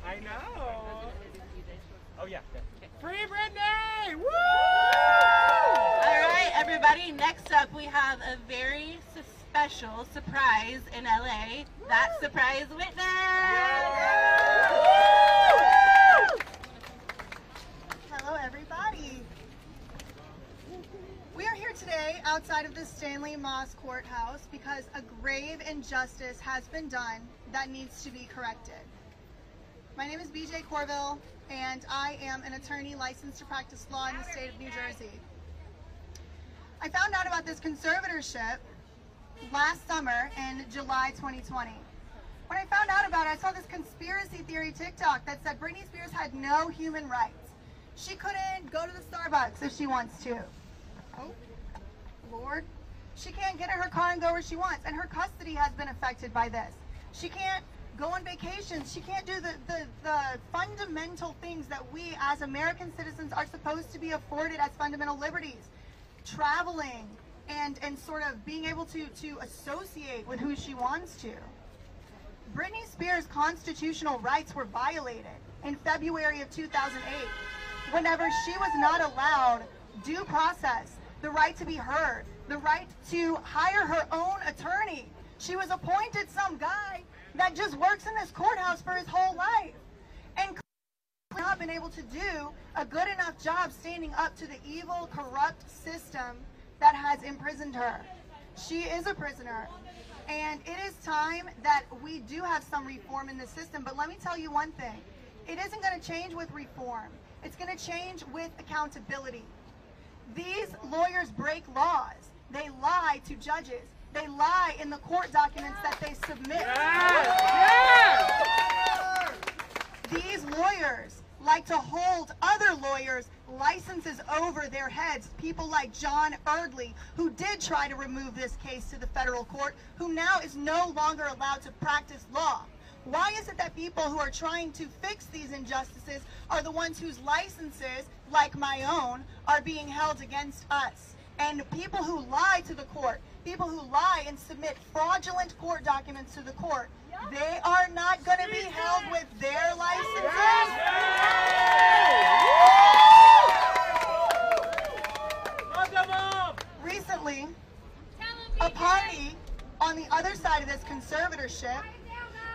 I know. Oh yeah. Free Britney! Woo! All right, everybody. Next up, we have a very special surprise in LA. That surprise witness. Hello, everybody. We are here today outside of the Stanley Moss Courthouse because a grave injustice has been done that needs to be corrected. My name is BJ Corville, and I am an attorney licensed to practice law in the state of New Jersey. I found out about this conservatorship last summer in July 2020. When I found out about it, I saw this conspiracy theory TikTok that said Britney Spears had no human rights. She couldn't go to the Starbucks if she wants to. Oh, Lord. She can't get in her car and go where she wants, and her custody has been affected by this. She can't go on vacations. She can't do the fundamental things that we as American citizens are supposed to be afforded as fundamental liberties. Traveling and sort of being able to associate with who she wants to. Britney Spears' constitutional rights were violated in February of 2008 whenever she was not allowed due process, the right to be heard, the right to hire her own attorney. She was appointed some guy that just works in this courthouse for his whole life and not been able to do a good enough job standing up to the evil, corrupt system that has imprisoned her. She is a prisoner, and it is time that we do have some reform in the system. But let me tell you one thing. It isn't going to change with reform. It's going to change with accountability. These lawyers break laws. They lie to judges. They lie in the court documents that they submit. Yes! These lawyers like to hold other lawyers' licenses over their heads. People like John Erdley, who did try to remove this case to the federal court, who now is no longer allowed to practice law. Why is it that people who are trying to fix these injustices are the ones whose licenses, like my own, are being held against us? And people who lie to the court, people who lie and submit fraudulent court documents to the court, they are not going to be held with their licenses. Recently, a party on the other side of this conservatorship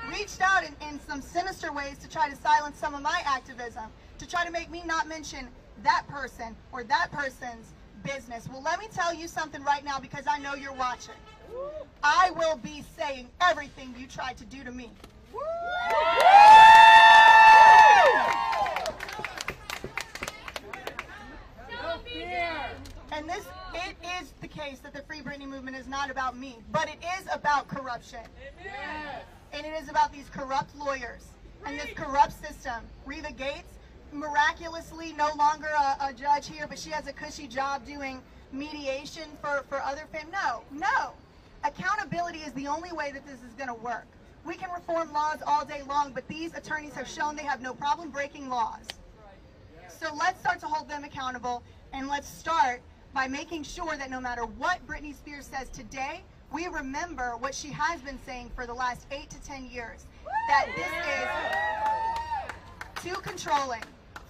reached out in some sinister ways to try to silence some of my activism, to try to make me not mention that person or that person's business. Well, let me tell you something right now, because I know you're watching. I will be saying everything you tried to do to me. And it is the case that the Free Britney movement is not about me, but it is about corruption. And it is about these corrupt lawyers and this corrupt system. Reva Gates, miraculously no longer a judge here, but she has a cushy job doing mediation for other families. No. Accountability is the only way that this is going to work. We can reform laws all day long, but these attorneys have shown they have no problem breaking laws. So let's start to hold them accountable, and let's start by making sure that no matter what Britney Spears says today, we remember what she has been saying for the last 8 to 10 years, that this is too controlling.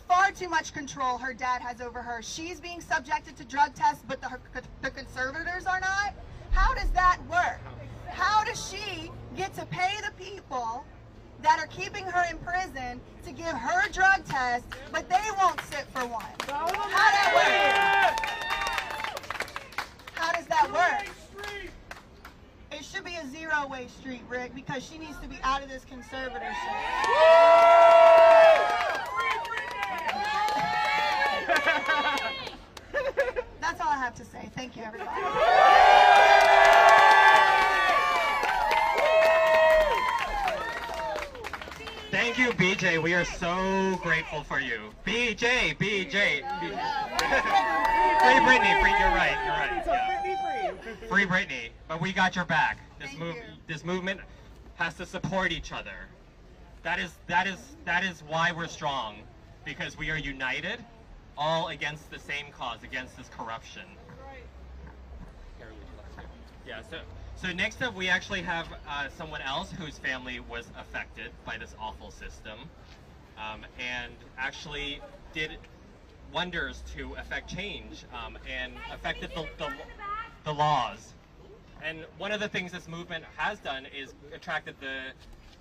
Far too much control her dad has over her. She's being subjected to drug tests, but the conservators are not. How does that work? How does she get to pay the people that are keeping her in prison to give her drug tests, but they won't sit for one? How does that work? It should be a zero-way street, Rick, because she needs to be out of this conservatorship. That's all I have to say. Thank you, everybody. Thank you, BJ. We are so grateful for you. BJ. Free Britney. You're right. Yeah. Free Britney. But we got your back. This movement has to support each other. That is why we're strong, because we are united, all against the same cause, against this corruption. Yeah. So next up, we actually have someone else whose family was affected by this awful system. and actually did wonders to affect change and affected the laws. And one of the things this movement has done is attracted the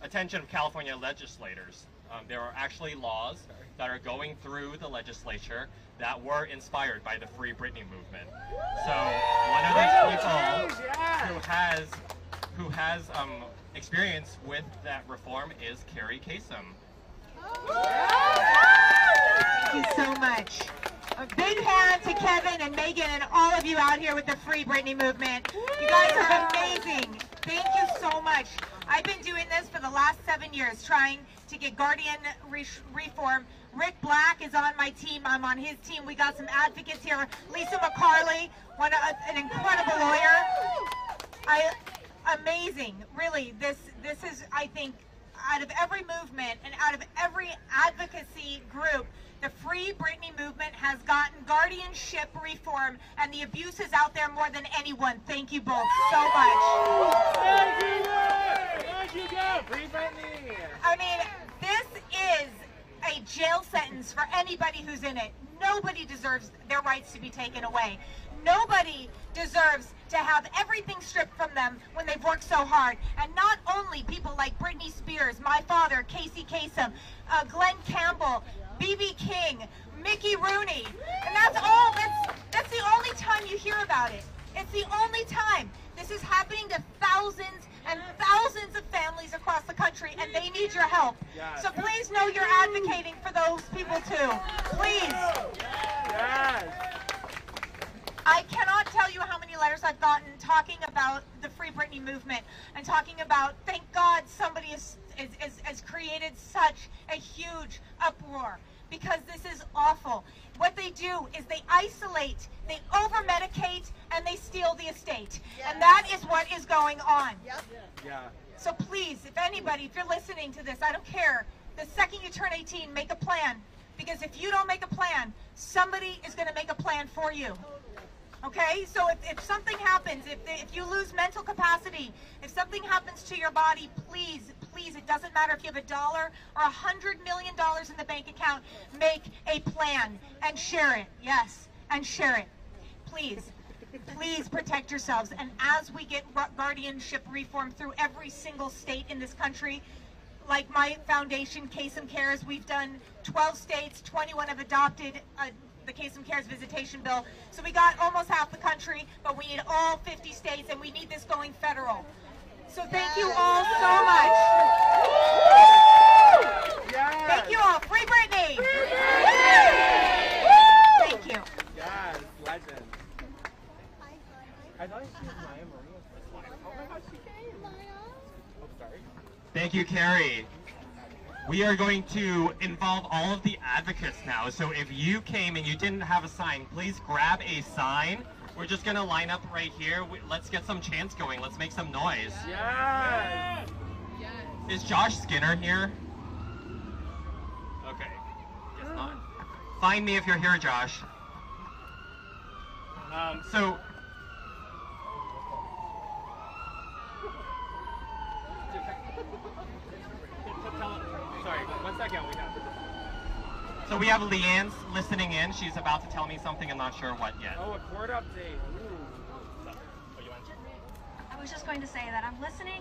attention of California legislators. There are actually laws that are going through the legislature that were inspired by the Free Britney movement. So one of those people who has experience with that reform is Carrie Kasem. Thank you so much. A big hand to Kevin and Megan and all of you out here with the Free Britney movement. You guys are amazing. Thank you so much. I've been doing this for the last 7 years, trying to get guardian reform. Rick Black is on my team. I'm on his team. We got some advocates here. Lisa McCarley, an incredible lawyer. Amazing. Really, this is, I think, out of every movement and out of every advocacy group, the Free Britney movement has gotten guardianship reform and the abuses out there more than anyone. Thank you both so much. Thank you, Free Britney. I mean, this is a jail sentence for anybody who's in it. Nobody deserves their rights to be taken away. Nobody deserves to have everything stripped from them when they've worked so hard. And not only people like Britney Spears, my father, Casey Kasem, Glenn Campbell, B.B. King, Mickey Rooney. And that's all, that's the only time you hear about it. It's the only time. This is happening to thousands and thousands of families across the country, and they need your help. Yes. So please know you're advocating for those people too. Please. Yes. I cannot tell you how many letters I've gotten talking about the Free Britney movement and talking about, thank God somebody has created such a huge uproar, because this is awful. What they do is they isolate, they over-medicate, and they steal the estate. Yes. And that is what is going on. Yep. Yeah. So please, if anybody, if you're listening to this, I don't care, the second you turn 18, make a plan. Because if you don't make a plan, somebody is going to make a plan for you. Okay, so if something happens, if you lose mental capacity, if something happens to your body, please, it doesn't matter if you have $1 or $100 million in the bank account, make a plan and share it. Yes, and share it. Please, please protect yourselves. And as we get guardianship reform through every single state in this country, like my foundation, Kasem Cares, we've done 12 states, 21 have adopted the Kasem Cares visitation bill. So we got almost half the country, but we need all 50 states, and we need this going federal. So thank you all so much. Yes. Thank you all. Free Britney! Thank you. Yes, legend. I thought she was Maya Maria. Oh my gosh, she came. Oh, sorry. Thank you, Carrie. We are going to involve all of the advocates now. So if you came and you didn't have a sign, please grab a sign. We're just going to line up right here. Let's get some chants going. Let's make some noise. Yes. Is Josh Skinner here? Okay. Guess not. Find me if you're here, Josh. So... Sorry, 1 second. So we have Leanne's listening in. She's about to tell me something. I'm not sure what yet. Oh, a court update. I was just going to say that I'm listening,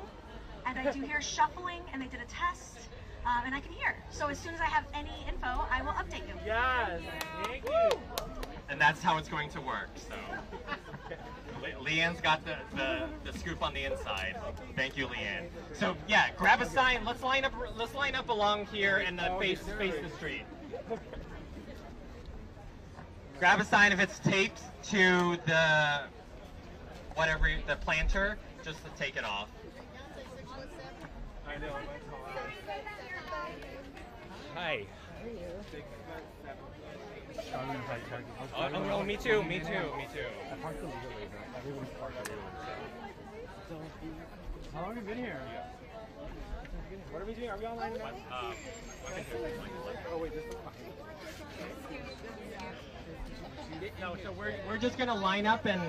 and I do hear shuffling, and they did a test, and I can hear. So as soon as I have any info, I will update you. Yes. Thank you. And that's how it's going to work. So Leanne's got the scoop on the inside. Thank you, Leanne. So yeah, grab a sign. Let's line up along here and face the street. Grab a sign if it's taped to the the planter, just to take it off. I know. Hi. Oh, me too. How long have you been here? What are we doing? Are we online now? Oh wait, this is No, so we're just gonna line up and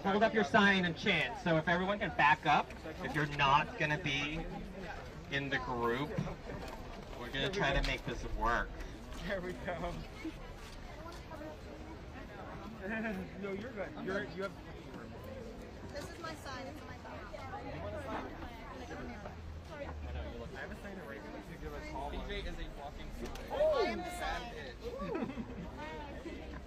hold up your sign and chant. So if everyone can back up, if you're not gonna be in the group, We're gonna try to make this work. There we go. No, you're good. You have. This is my sign. It's my sign. You want a sign? I have a sign already. You give us all. BJ is a walking sign. I am the sign.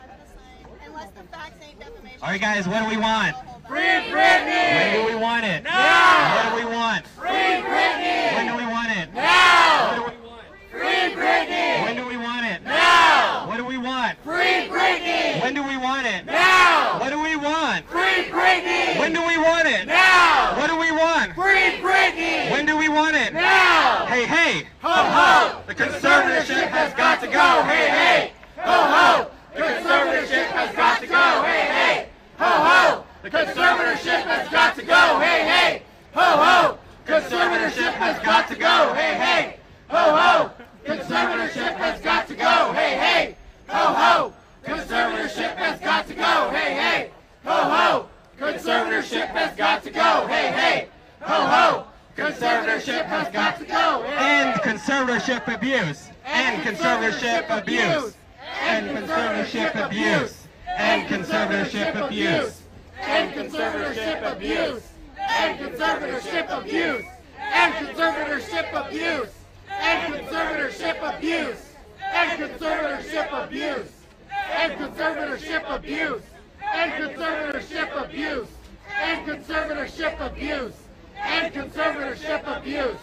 I'm the sign. Unless the facts ain't defamation. All right, guys, what do we want? Free Britney! When do we want it? Now! What do we want? Free Britney! When do we want it? Now! What do we want? Free Britney! When do we want it? Now! What do we want? Free Britney! When do we want it? Now! What do we want? Free Britney! When do we want it? Now! What do we want? Free Britney! When do we want it? Now! Hey, hey! Ho ho! The conservatorship has got to go! Hey, hey! Ho ho! The conservatorship has got to go! Hey hey! Ho ho! The conservatorship has got to go! Hey hey! Ho ho! Conservatorship has got to go! Hey hey! Ho ho! Conservatorship has got to go! Hey hey! Ho ho! Conservatorship has got to go! Hey hey! Ho ho! Conservatorship has got to go! Hey hey! Ho ho! Conservatorship has got to go! End conservatorship abuse! End conservatorship abuse! End conservatorship abuse! End conservatorship abuse! End conservatorship abuse! End conservatorship abuse! End conservatorship abuse! End conservatorship abuse! End conservatorship abuse! End conservatorship abuse! End conservatorship abuse! End conservatorship abuse! End conservatorship abuse!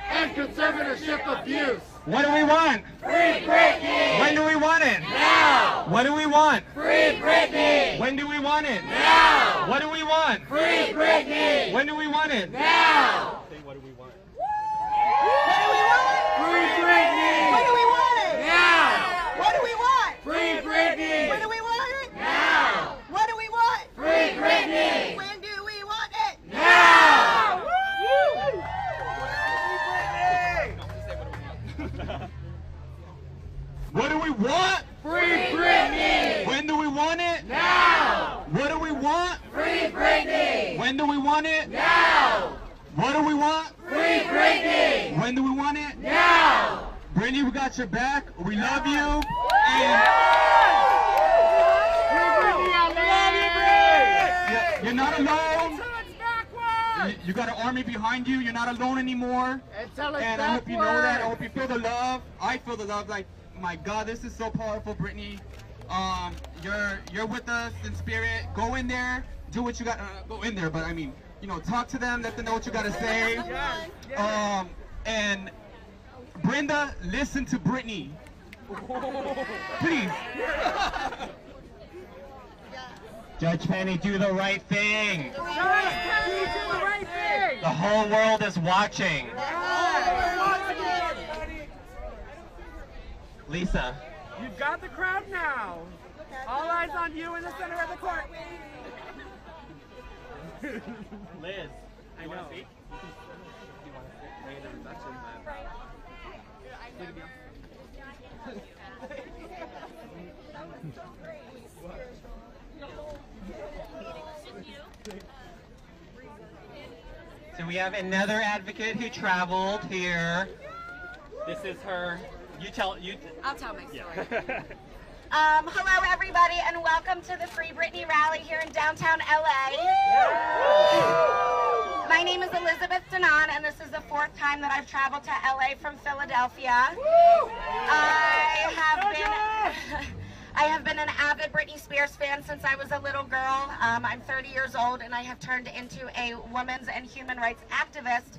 End conservatorship abuse! What do we want? Free Britney! When do we want it? Now! What do we want? Free Britney! When do we want it? Now! What do we want? Free Britney! When do we want it? Now! What do we want? Free Britney! When do we want it? Now! What do we want? Free Britney! When do we want it? Now! What do we want? Free Britney! When do we want it? Now! What do we want? Free Britney! When do we want it? Now! What do we want? Free Britney! When do we want it? Now! What do we want? Free Britney! When do we want it? Now! Brittany, we got your back. We love you. And you're not alone. You got an army behind you. You're not alone anymore. And I hope you know that. I hope you feel the love. I feel the love. Like, my God, this is so powerful, Brittany. You're with us in spirit. Go in there. Do what you got. Go in there. But I mean, you know, talk to them. Let them know what you got to say. And Brenda, listen to Brittany. Please. Judge Penny, do the right thing. The whole world is watching. Lisa. You've got the crowd now. All eyes on you in the center of the court. Liz, I know. You want to sit? Lay the reduction, So we have another advocate who traveled here. This is her. I'll tell my story. Yeah. Hello, everybody, and welcome to the Free Britney rally here in downtown LA. My name is Elizabeth Danan, and this is the 4th time that I've traveled to LA from Philadelphia. I have been an avid Britney Spears fan since I was a little girl. I'm 30 years old, and I have turned into a women's and human rights activist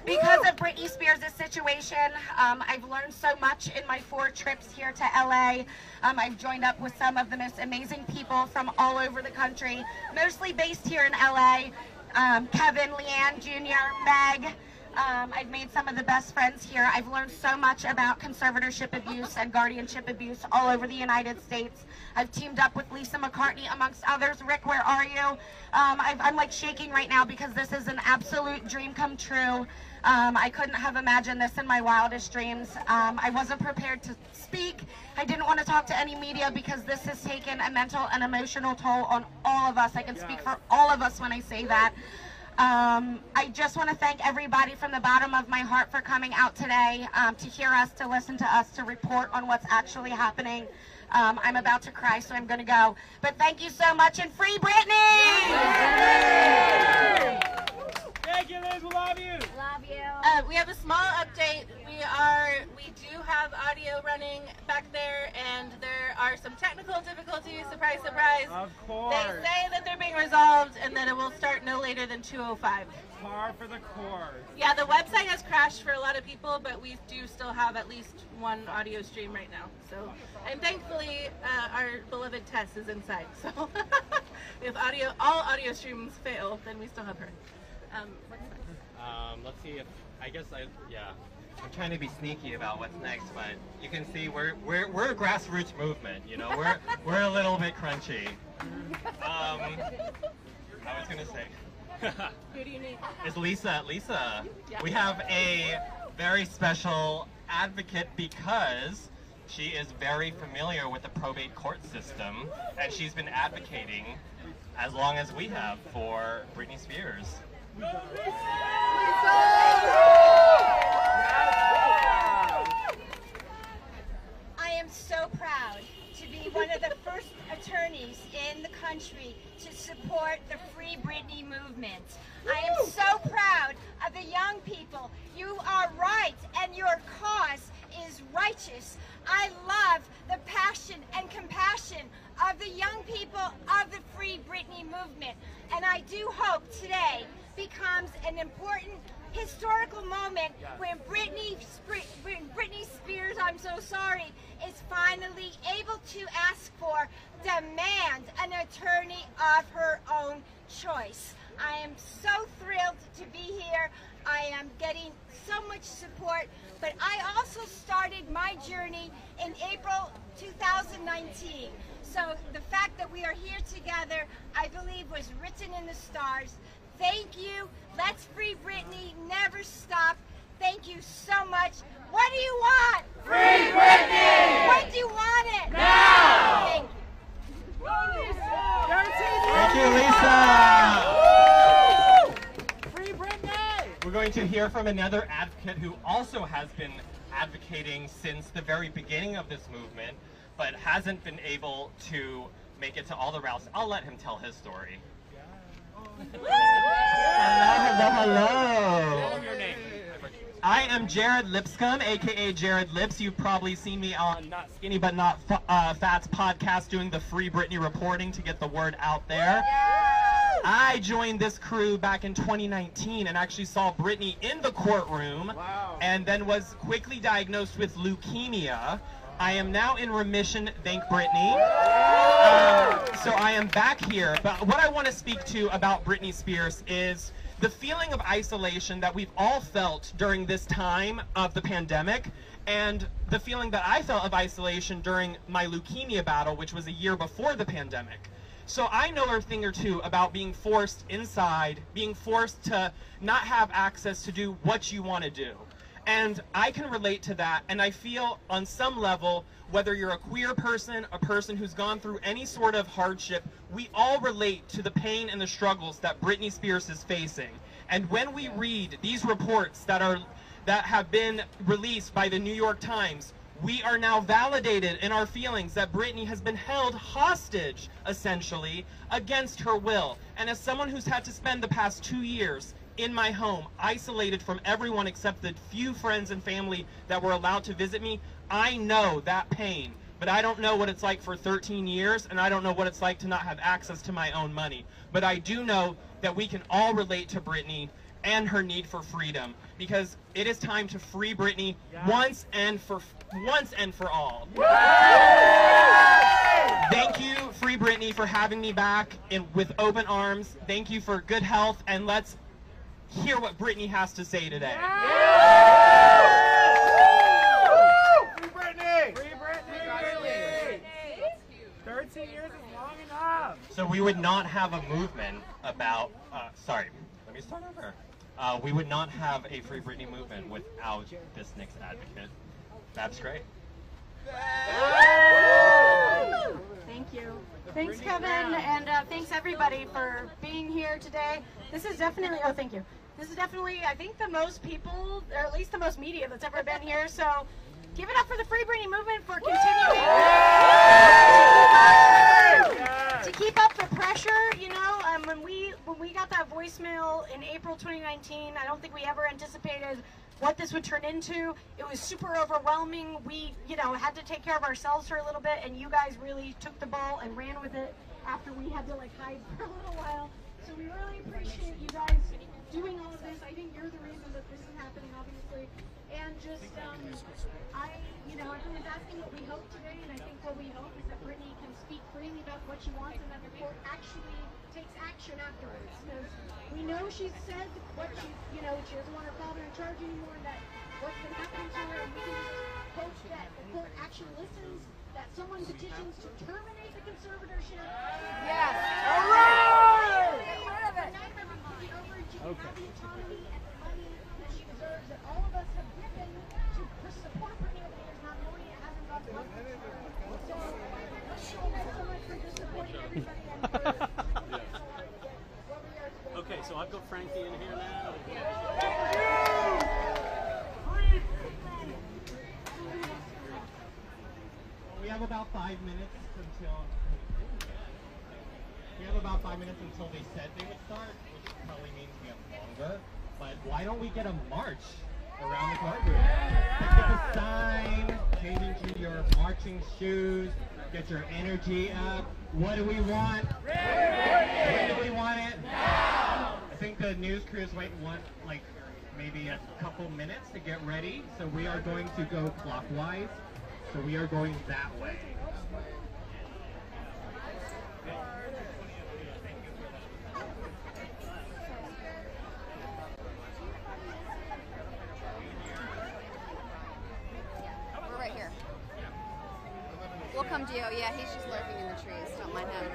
because of Britney Spears' situation. I've learned so much in my 4 trips here to LA. I've joined up with some of the most amazing people from all over the country, mostly based here in LA. Kevin, Leanne Jr., Meg. I've made some of the best friends here. I've learned so much about conservatorship abuse and guardianship abuse all over the United States. I've teamed up with Lisa McCartney, amongst others. Rick, where are you? I'm like shaking right now because this is an absolute dream come true. I couldn't have imagined this in my wildest dreams. I wasn't prepared to speak. I didn't want to talk to any media because this has taken a mental and emotional toll on all of us. I can speak for all of us when I say that. I just want to thank everybody from the bottom of my heart for coming out today to hear us, to listen to us, to report on what's actually happening. I'm about to cry, so I'm going to go. But thank you so much, and free Britney! Thank you, Liz. We love you. Love you. We have a small update. We do have audio running back there, and there are some technical difficulties. Surprise, surprise. Of course. They say that they're being resolved, and that it will start no later than 2:05. Par for the course. Yeah, the website has crashed for a lot of people, but we do still have at least one audio stream right now. So, and thankfully, our beloved Tess is inside. So, if all audio streams fail, then we still have her. Let's see if yeah. I'm trying to be sneaky about what's next, but you can see we're a grassroots movement. You know, we're a little bit crunchy. I was gonna say. Who do you need? It's Lisa. Lisa, Yeah. we have a very special advocate because she is very familiar with the probate court system, and she's been advocating as long as we have for Britney Spears. I am so proud to be one of the first attorneys in the country to support the Free Britney movement. I am so proud of the young people. You are right, and your cause is righteous. I love the passion and compassion of the young people of the Free Britney movement, and I do hope today becomes an important historical moment when Britney Spears, I'm so sorry, is finally able to ask for, demand an attorney of her own choice. I am so thrilled to be here. I am getting so much support, but I also started my journey in April 2019. So the fact that we are here together, I believe, was written in the stars. Thank you. Let's free Britney. Never stop. Thank you so much. What do you want? Free Britney! When do you want it? Now! Thank you. Thank you, Lisa. Free Britney! We're going to hear from another advocate who also has been advocating since the very beginning of this movement, but hasn't been able to make it to all the routes. I'll let him tell his story. Hello. Your name. I am Jared Lipscomb, aka Jared Lips. You've probably seen me on Not Skinny But Not Fat's podcast doing the Free Britney reporting to get the word out there. I joined this crew back in 2019 and actually saw Britney in the courtroom, and then was quickly diagnosed with leukemia. I am now in remission, thank Britney. So I am back here, but what I want to speak to about Britney Spears is the feeling of isolation that we've all felt during this time of the pandemic, and the feeling that I felt of isolation during my leukemia battle, which was a year before the pandemic. So I know a thing or two about being forced inside, being forced to not have access to do what you want to do. And I can relate to that, and I feel on some level, whether you're a queer person, a person who's gone through any sort of hardship, we all relate to the pain and the struggles that Britney Spears is facing. And when we read these reports that have been released by the New York Times, we are now validated in our feelings that Britney has been held hostage, essentially, against her will. And as someone who's had to spend the past 2 years in my home, isolated from everyone except the few friends and family that were allowed to visit me, I know that pain. But I don't know what it's like for 13 years, and I don't know what it's like to not have access to my own money. But I do know that we can all relate to Britney and her need for freedom, because it is time to free Britney once and for all. Thank you, Free Britney, for having me back with open arms. Thank you for good health, and let's hear what Britney has to say today. Free Britney! Free Britney! 13 years is long enough. So we would not have a movement about, sorry, let me start over. We would not have a Free Britney movement without this next advocate. That's great. Thank Thank you. Thanks, Kevin, and thanks everybody for being here today. This is definitely, oh, thank you. This is definitely, I think, the most people, or at least the most media that's ever been here. So give it up for the Free Britney movement for continuing to keep up the pressure. You know, when we got that voicemail in April 2019, I don't think we ever anticipated what this would turn into. It was super overwhelming. We, you know, had to take care of ourselves for a little bit, and you guys really took the ball and ran with it after we had to like hide for a little while. So we really appreciate you guys doing all of this. I think you're the reason that this is happening, obviously. And just, you know, everyone's asking what we hope today, and I think what we hope is that Britney can speak freely about what she wants and that the court actually takes action afterwards. Because we know she's said what she, you know, she doesn't want her father in charge anymore, and that what's been happening to her, and we can just hope that the court actually listens, that someone petitions to terminate the conservatorship. Yes. All right! Get rid of it. Have the autonomy and the money that she deserves, that all of us have given to support Britney over the years, not knowing it hasn't gone to us. So, thank you guys so much for just supporting everybody and for where we are today. Okay, so I've got Frankie in here now. We have about 5 minutes until they said they would start, which probably means we have longer. But why don't we get a march around the courtroom? Pick up a sign, change into your marching shoes, get your energy up. What do we want? When do we want it? Now! I think the news crews might want like maybe a couple minutes to get ready. So we are going to go clockwise. So we are going that way. We're right here. We'll come to you. Yeah, he's just lurking in the trees. Don't mind him.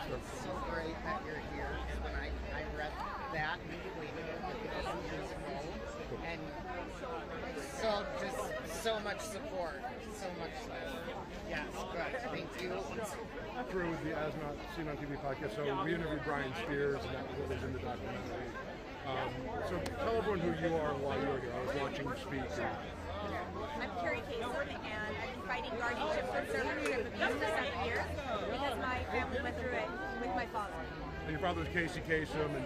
It's so great that you're here, and when I read that immediately, it was years ago, and so much support, Yes, good, thank you. Through the As Not Seen on TV podcast, so we interviewed Britney Spears, and that was what was in the documentary. So tell everyone who you are and why you're here. I was watching you speak. I'm Carrie Kasem, and I've been fighting guardianship conservatorship abuse for 7 years because my family went through it with my father. And your father was Casey Kasem, and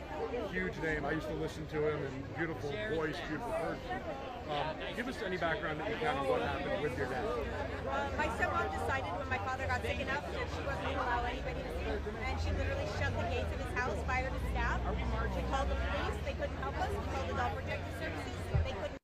huge name. I used to listen to him, and beautiful voice, beautiful person. Give us any background that you can on what happened with your dad. My stepmom decided when my father got sick enough that she wasn't going to allow anybody to see him, and she literally shut the gates of his house, fired his staff. She called the police, they couldn't help us. We called Adult Protective Services, they couldn't